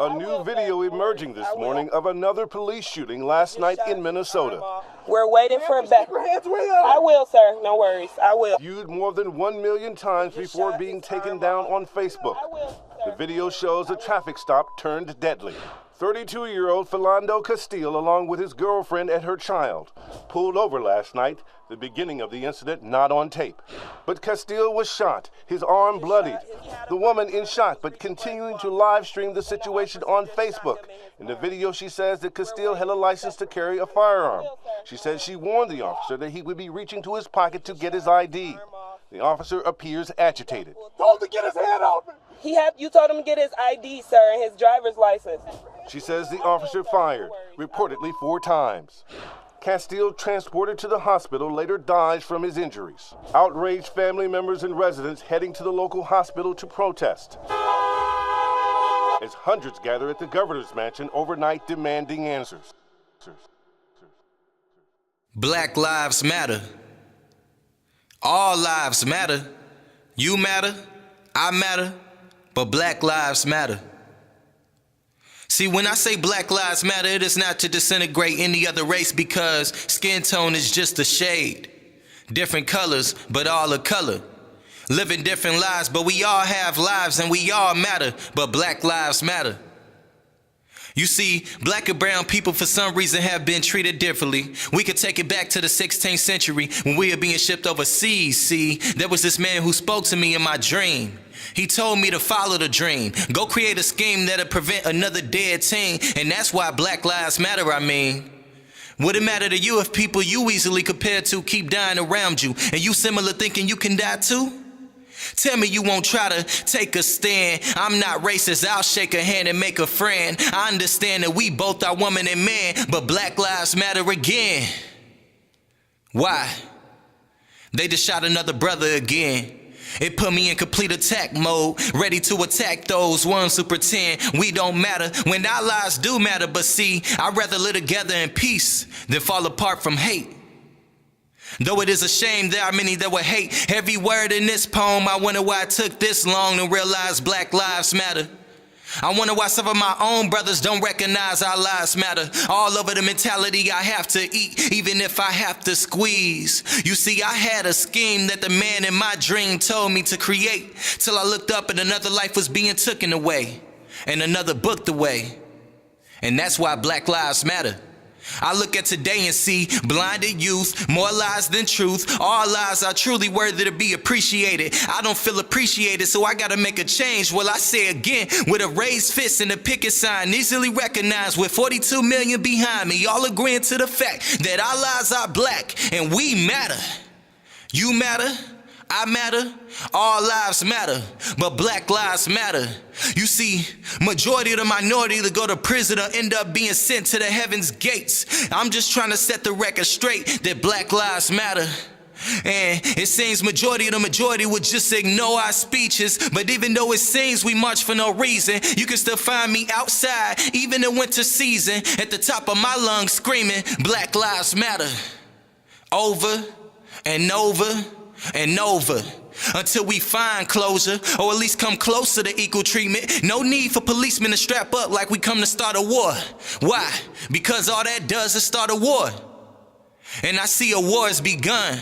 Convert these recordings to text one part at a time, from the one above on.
A new video emerging this morning of another police shooting last night in Minnesota. We're waiting for it back. I will, sir. No worries. I will. Viewed more than 1 million times before being taken down on Facebook. The video shows a traffic stop turned deadly. 32-year-old Philando Castile, along with his girlfriend and her child, pulled over last night, the beginning of the incident not on tape. But Castile was shot, his arm bloodied. The woman in shock, but continuing to live stream the situation on Facebook. In the video, she says that Castile had a license to carry a firearm. She said she warned the officer that he would be reaching to his pocket to get his ID. The officer appears agitated. Told to get his hand out. You told him to get his ID, sir, and his driver's license. She says the officer fired, reportedly 4 times. Castile, transported to the hospital, later dies from his injuries. Outraged family members and residents heading to the local hospital to protest, as hundreds gather at the governor's mansion overnight demanding answers. Black lives matter. All lives matter. You matter, I matter, but black lives matter. See, when I say black lives matter, it is not to disintegrate any other race, because skin tone is just a shade. Different colors, but all a color. Living different lives, but we all have lives and we all matter, but black lives matter. You see, black and brown people for some reason have been treated differently. We could take it back to the 16th century when we were being shipped overseas. See, there was this man who spoke to me in my dream. He told me to follow the dream, go create a scheme that'll prevent another dead teen, and that's why black lives matter, I mean. Would it matter to you if people you easily compare to keep dying around you, and you similar thinking you can die too? Tell me you won't try to take a stand. I'm not racist, I'll shake a hand and make a friend. I understand that we both are woman and man, but black lives matter again. Why? They just shot another brother again. It put me in complete attack mode, ready to attack those ones who pretend we don't matter, when our lives do matter. But see, I'd rather live together in peace than fall apart from hate. Though it is a shame there are many that would hate every word in this poem, I wonder why it took this long to realize black lives matter. I wonder why some of my own brothers don't recognize our lives matter. All over the mentality I have to eat, even if I have to squeeze. You see, I had a scheme that the man in my dream told me to create, till I looked up and another life was being taken away, and another booked away. And that's why black lives matter. I look at today and see blinded youth, more lies than truth. All lies are truly worthy to be appreciated. I don't feel appreciated, so I gotta make a change. Well, I say again, with a raised fist and a picket sign, easily recognized with 42 million behind me, all agreeing to the fact that our lives are black and we matter. You matter, I matter, all lives matter, but black lives matter. You see, majority of the minority that go to prison or end up being sent to the heaven's gates. I'm just trying to set the record straight that black lives matter. And it seems majority of the majority would just ignore our speeches. But even though it seems we march for no reason, you can still find me outside, even in winter season, at the top of my lungs screaming, black lives matter. Over and over and over, until we find closure, or at least come closer to equal treatment. No need for policemen to strap up like we come to start a war. Why? Because all that does is start a war. And I see a war has begun.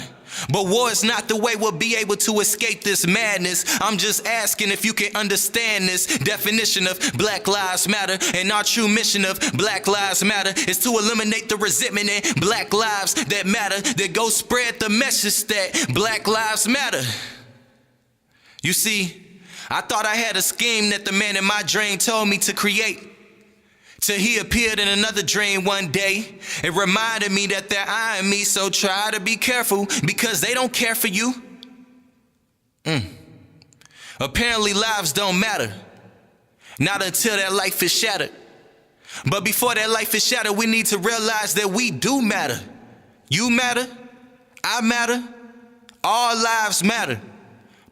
But war is not the way we'll be able to escape this madness. I'm just asking if you can understand this definition of Black Lives Matter. And our true mission of Black Lives Matter is to eliminate the resentment and Black lives that matter, that go spread the message that Black Lives Matter. You see, I thought I had a scheme that the man in my dream told me to create, till he appeared in another dream one day. It reminded me that they're eyeing me, so try to be careful, because they don't care for you. Apparently lives don't matter, not until that life is shattered. But before that life is shattered, we need to realize that we do matter. You matter, I matter, all lives matter.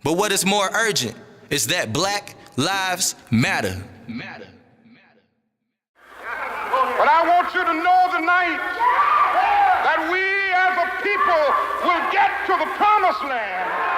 But what is more urgent is that Black Lives Matter. But I want you to know tonight that we as a people will get to the promised land.